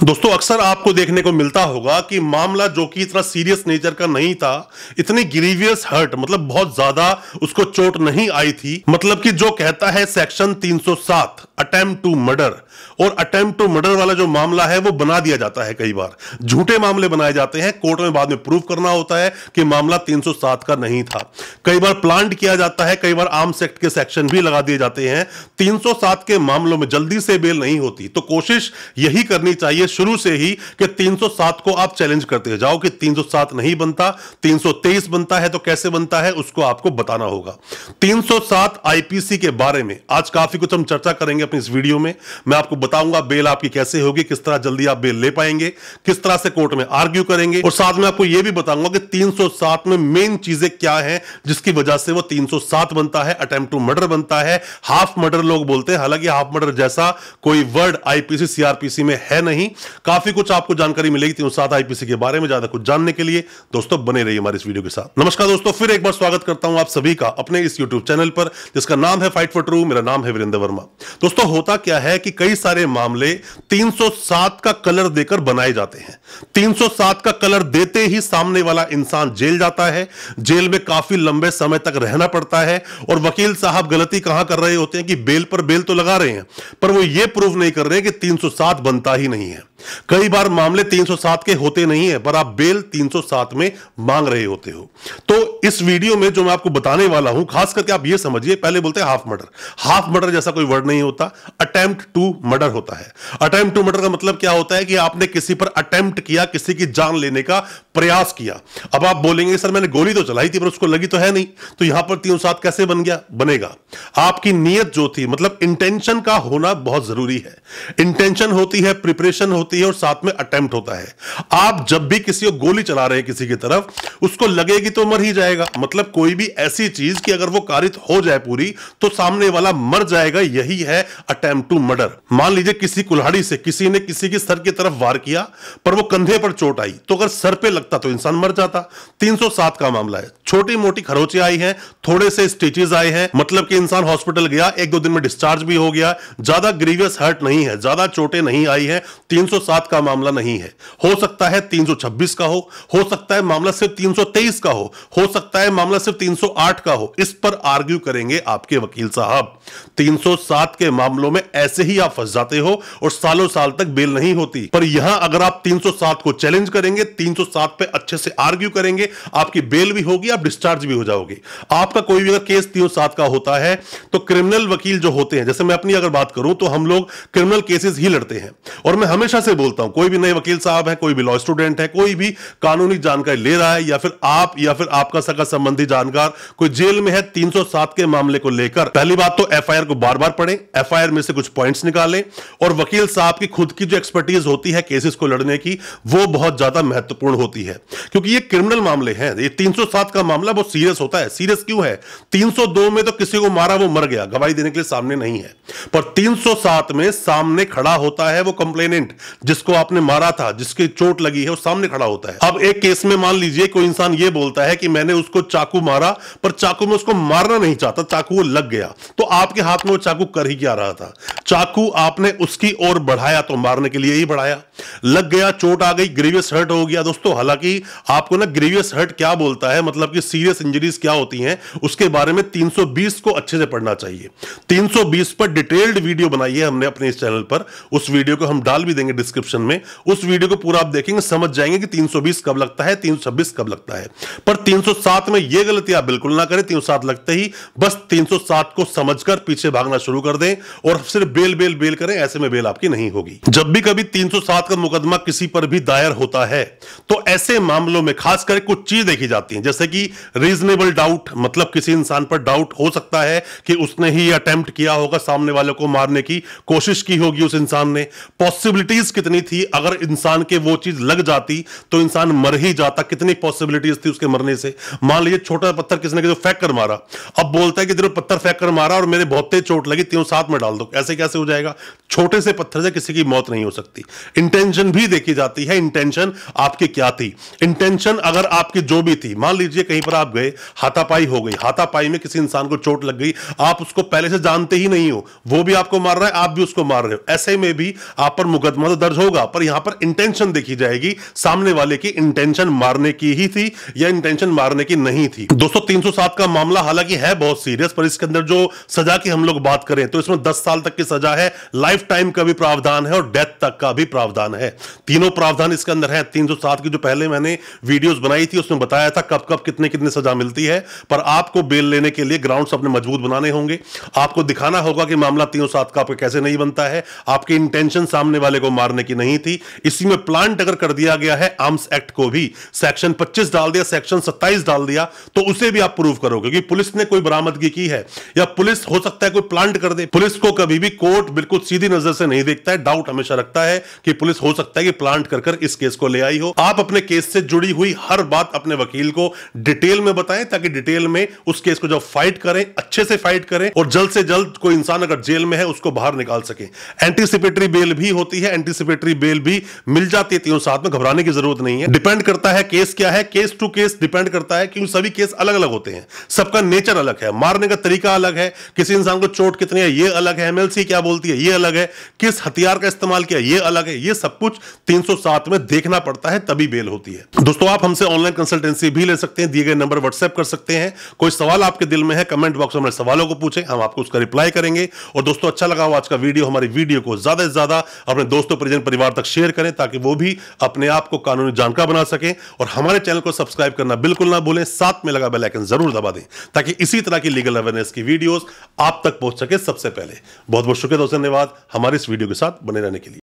दोस्तों अक्सर आपको देखने को मिलता होगा कि मामला जो कि इतना सीरियस नेचर का नहीं था, इतनी ग्रीवियस हर्ट मतलब बहुत ज्यादा उसको चोट नहीं आई थी, मतलब कि जो कहता है सेक्शन 307 अटेम्प्ट टू मर्डर, और अटेम्प्ट टू मर्डर वाला जो मामला है वो बना दिया जाता है। कई बार झूठे मामले बनाए जाते हैं, कोर्ट में बाद में प्रूव करना होता है कि मामला 307 का नहीं था। कई बार प्लांट किया जाता है, कई बार आर्म्स एक्ट के सेक्शन भी लगा दिए जाते हैं। 307 के मामलों में जल्दी से बेल नहीं होती, तो कोशिश यही करनी चाहिए शुरू से ही कि 307 को आप चैलेंज करते जाओ कि 307 नहीं बनता, 323 बनता है तो कैसे बनता है उसको आपको बताना होगा। 307 आईपीसी के बारे में आज काफी कुछ हम चर्चा करेंगे अपनी इस वीडियो में। मैं आपको बताऊंगा बेल आपकी कैसे होगी, किस तरह जल्दी आप बेल ले पाएंगे, किस तरह से कोर्ट में आर्ग्यू करेंगे, और साथ में आपको यह भी बताऊंगा कि 307 में मेन चीजें क्या हैं जिसकी वजह से वो 307 बनता है, अटेम्प्ट टू मर्डर बनता है। हाफ मर्डर लोग बोलते हैं, हालांकि हाफ मर्डर जैसा कोई वर्ड आईपीसी सीआरपीसी में है नहीं। काफी कुछ आपको जानकारी मिलेगी 307 आईपीसी के बारे में। ज्यादा कुछ जानने के लिए दोस्तों बने रहिए हमारे इस वीडियो के साथ। नमस्कार दोस्तों, फिर एक बार स्वागत करता हूं आप सभी का अपने इस यूट्यूब चैनल पर जिसका नाम है फाइट फॉर ट्रू। मेरा नाम है वीरेंद्र वर्मा। दोस्तों होता क्या है कि कई सारे मामले 307 का कलर देकर बनाए जाते हैं। 307 का कलर देते ही सामने वाला इंसान जेल जाता है, जेल में काफी लंबे समय तक रहना पड़ता है, और वकील साहब गलती कहां कर रहे होते हैं कि बेल पर बेल तो लगा रहे हैं पर वो ये प्रूव नहीं कर रहे कि 307 बनता ही नहीं है। कई बार मामले 307 के होते नहीं है पर आप बेल 307 में मांग रहे होते हो। तो इस वीडियो में जो मैं आपको बताने वाला हूं, खास करके आप ये समझिए, पहले बोलते हैं हाफ मर्डर। हाफ मर्डर जैसा कोई वर्ड नहीं होता, अटेम्प्ट टू मर्डर होता है। अटेम्प्ट टू मर्डर का मतलब क्या होता है कि आपने किसी पर अटेम्प्ट किया, किसी की जान लेने का प्रयास किया। अब आप बोलेंगे सर मैंने गोली तो चलाई थी पर उसको लगी तो है नहीं, तो यहां पर 307 कैसे बन गया? बनेगा आपकी नीयत जो थी, मतलब इंटेंशन का होना बहुत जरूरी है। इंटेंशन होती है, प्रिपरेशन होती है, और साथ में अटेम्प्ट होता है। आप जब भी किसी को गोली चला रहे हैं किसी की तरफ, उसको लगेगी तो मर ही जाएगा। मतलब कोई भी ऐसी चीज कि अगर वो कारित हो जाए पूरी तो सामने वाला मर जाएगा, यही है अटेम्प्ट टू मर्डर। मान लीजिए किसी कुल्हाड़ी से किसी ने किसी की सर की तरफ वार किया पर वो कंधे पर चोट आई, तो अगर सर पे लगता तो इंसान मर जाता। 307 का मामला है, छोटी मोटी खरोंचे आई हैं, थोड़े से स्टिचेस आए हैं, मतलब कि इंसान हॉस्पिटल गया, 1-2 दिन में डिस्चार्ज भी हो गया, ज्यादा ग्रीवियस हर्ट नहीं है, ज्यादा चोटें नहीं आई है। 307 का मामला नहीं है। हो सकता है 326 का हो सकता है मामला सिर्फ 323 का हो सकता है मामला सिर्फ 308 का हो। इस पर आर्ग्यू करेंगे आपके वकील साहब। 307 के मामलों में ऐसे ही आप फंस जाते हो और सालों साल तक बेल नहीं होती। पर यहां अगर आप 307 को चैलेंज करेंगे, 307 पे अच्छे से आर्ग्यू करेंगे, आपकी बेल भी होगी, आप डिस्चार्ज भी हो जाओगे। आपका कोई भी अगर केस 307 का होता है तो क्रिमिनल वकील जो होते हैं, जैसे मैं अपनी अगर बात करूं तो हम लोग क्रिमिनल केसेस ही लड़ते हैं। और मैं हमेशा से बोलता हूं, कोई भी नए वकील साहब है, कोई भी लॉ स्टूडेंट है, कोई भी कानूनी जानकारी ले रहा है, या फिर आप या फिर आपका सगा संबंधी जानकार कोई जेल में है, 307 के मामले को लेकर पहली बात तो एफआईआर को बार बार पढ़ें, एफआईआर में से कुछ पॉइंट्स निकालें, और वकील साहब की खुद की जो एक्सपर्टीज होती है केसेस को लड़ने की, वो बहुत ज्यादा महत्वपूर्ण होती है। क्योंकि ये क्रिमिनल मामले हैं। ये 307 का मामला बहुत सीरियस होता है। सीरियस क्यों है? 302 में तो किसी को मारा वो मर गया, गवाही देने के लिए सामने नहीं है, पर 307 में सामने खड़ा होता है वो कंप्लेनेंट, जिसको आपने मारा था, जिसकी चोट लगी है, वो सामने खड़ा होता है। अब एक केस में मान लीजिए कोई इंसान ये बोलता है कि मैंने उसको चाकू मारा, पर चाकू में उसको मारना नहीं चाहता, चाकू वो लग गया, तो आपके हाथ में वो चाकू कर ही क्या रहा था? चाकू आपने उसकी ओर बढ़ाया तो मारने के लिए ही बढ़ाया, लग गया, चोट आ गई, ग्रीवियस हर्ट हो गया। दोस्तों हालांकि आपको ना ग्रीवियस हर्ट क्या बोलता है, मतलब कि सीरियस इंजरीज क्या होती हैं, उसके बारे में 320 को अच्छे से पढ़ना चाहिए। 320 पर डिटेल्ड वीडियो बनाई है हमने अपने इस चैनल पर, उस वीडियो को हम डाल भी देंगे डिस्क्रिप्शन में। उस वीडियो को पूरा आप देखेंगे, समझ जाएंगे कि 320 कब लगता है, 326 कब लगता है। पर 307 में यह गलती आप बिल्कुल ना करें। 307 लगते ही बस 307 को समझकर पीछे भागना शुरू कर दें और सिर्फ बेल बेल बेल करें, ऐसे में बेल आपकी नहीं होगी। जब भी कभी 307 का मुकदमा किसी पर भी दायर होता है तो ऐसे मामलों में खास करके कुछ चीज देखी जाती है, जैसे कि रीजनेबल डाउट, मतलब किसी इंसान पर डाउट हो सकता है कि उसने ही अटेम्प्ट किया होगा, सामने वाले को मारने की कोशिश की होगी उस इंसान ने। पॉसिबिलिटीज कितनी थी, अगर इंसान के वो चीज लग जाती तो इंसान मर ही जाता, कितनी पॉसिबिलिटीज थी उसके मरने से। मान लीजिए छोटा पत्थर किसने जो फेंक कर मारा, अब बोलता है कि देखो पत्थर फेंक कर मारा और मेरे बहुत तेज चोट लगी, 307 में डाल दो, ऐसे कैसे हो जाएगा? छोटे से पत्थर से किसी की मौत नहीं हो सकती। इंटेंशन भी देखी जाती है, इंटेंशन आपकी क्या थी। थी, इंटेंशन अगर आपकी जो भी थी, मान लीजिए कहीं पर आप गए, हाथापाई हो गई, हाथापाई में किसी इंसान को चोट लग गई, आप उसको पहले से जानते ही नहीं हो, वो भी आपको मार रहा है, आप भी उसको मार रहे हो, ऐसे में भी आप पर मुकदमा तो दर्ज होगा, पर यहां पर इंटेंशन देखी जाएगी, सामने वाले की इंटेंशन मारने की ही थी या इंटेंशन मारने की नहीं थी। दोस्तों 307 का मामला हालांकि है बहुत सीरियस, पर इसके अंदर जो सजा की हम लोग बात करें तो इसमें 10 साल तक की सजा है, लाइफ टाइम का भी प्रावधान है और डेथ तक का भी प्रावधान है। तीनों प्रावधान इसके अंदर है। 307 की जो पहले मैंने वीडियोस बनाई थी उसमें बताया था कब कब कितने कितने सजा मिलती है, पर आपको बेल लेने के लिए ग्राउंड्स अपने मजबूत बनाने होंगे, आपको दिखाना होगा कि मामला 307 का आपको कैसे नहीं बनता है, आपकी इंटेंशन सामने वाले को मारने की नहीं थी। इसी में प्लांट अगर कर दिया गया है, आर्म्स एक्ट को भी सेक्शन 25 डाल दिया, सेक्शन 27 डाल दिया, तो उसे भी आप प्रूव करोगे कि पुलिस ने कोई बरामदगी की है, या पुलिस हो सकता है कोई प्लांट कर दे। पुलिस को कभी भी कोर्ट बिल्कुल सीधी नजर से नहीं देखता है, डाउट हमेशा रखता है कि पुलिस हो सकता है कि प्लांट कर इस केस को ले आई हो। आप अपने केस से जुड़ी हुई हर बात अपने वकील को डिटेल में बताएं, ताकि डिटेल में उस केस को जब फाइट करें, अच्छे से फाइट करें और जल्द से जल्द कोई इंसान अगर जेल में है उसको बाहर निकाल सके। एंटीसिपेटरी बेल भी होती है, एंटीसिपेटरी बेल भी मिल जाती है 307 में, घबराने की जरूरत नहीं है। डिपेंड करता है केस क्या है, केस टू केस डिपेंड करता है, क्योंकि सभी केस अलग अलग होते हैं, सबका नेचर अलग है, मारने का तरीका अलग है, किसी इंसान को चोट कितनी है ये अलग है, एमएलसी क्या बोलती है ये अलग है, किस हथियार का इस्तेमाल किया ये अलग है, ये सब कुछ 307 में देखना पड़ता है, तभी बेल होती है। दोस्तों आप हमसे ऑनलाइन कंसल्टेंसी भी ले सकते हैं, दिए गए नंबर व्हाट्सएप कर सकते हैं। कोई सवाल आपके दिल में है कमेंट बॉक्स में सवालों को पूछें, हम आपको उसका रिप्लाई करेंगे। और दोस्तों अच्छा लगा हो आज का वीडियो, हमारी वीडियो को ज्यादा से ज्यादा अपने दोस्तों परिजन परिवार तक शेयर करें, ताकि वो भी अपने आप को कानूनी जानकार बना सकें। और हमारे चैनल को सब्सक्राइब करना बिल्कुल ना भूलें, साथ में लगा बेल आइकन जरूर दबा दें, ताकि इसी तरह की लीगल अवेयरनेस की वीडियोस आप तक पहुंच सके सबसे पहले। बहुत बहुत शुक्रिया दोस्तों, धन्यवाद हमारे इस वीडियो के साथ बने रहने के लिए।